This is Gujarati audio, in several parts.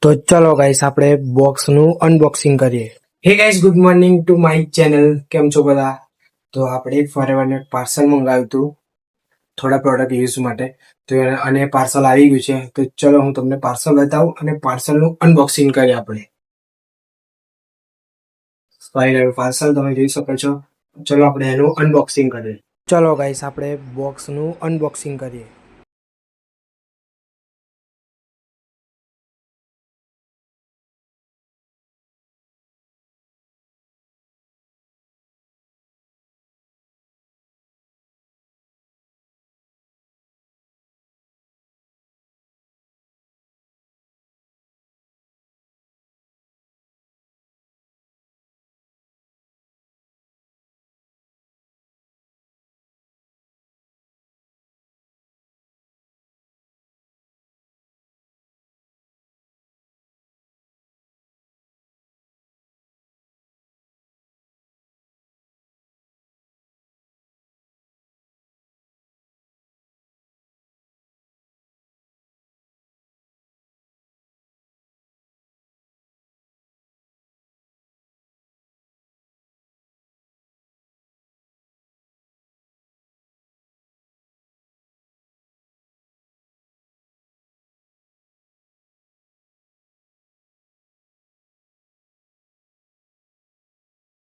તો ચલો ગાઈસ આપણે બોક્સનું અનબોક્સિંગ કરીએ. હે guys, good morning to my channel. કેમ છો બધા? તો આપણે ફોરએવરનું પાર્સલ મંગાવ્યું હતું થોડા પ્રોડક્ટ યુઝ માટે, તો અને પાર્સલ આવી ગયું છે. તો ચલો હું તમને પાર્સલ બતાવું અને પાર્સલનું અનબોક્સિંગ કરીએ આપણે. પાર્સલ તમે જોઈ શકો છો. ચલો આપણે એનું અનબોક્સિંગ કરીએ. ચલો ગાઈસ આપણે બોક્સનું અનબોક્સિંગ કરીએ.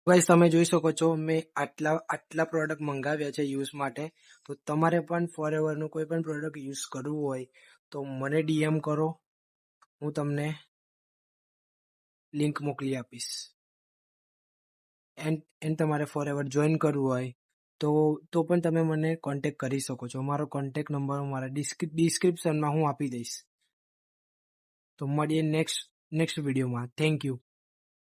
ગાઈસ તમે જોઈ શકો છો મેં આટલા પ્રોડક્ટ મંગાવ્યા છે યુઝ માટે. તો તમારે પણ ફોરએવરનું કોઈ પણ પ્રોડક્ટ યુઝ કરવું હોય તો મને ડીએમ કરો, હું તમને લિંક મોકલી આપીશ. એન્ડ તમારે ફોરએવર જોઈન કરવું હોય તો પણ તમે મને કોન્ટેક્ટ કરી શકો છો. મારો કોન્ટેક્ટ નંબર મારા ડિસ્ક્રિપ્શનમાં હું આપી દઈશ. તો મળીએ નેક્સ્ટ વિડીયોમાં. Thank you.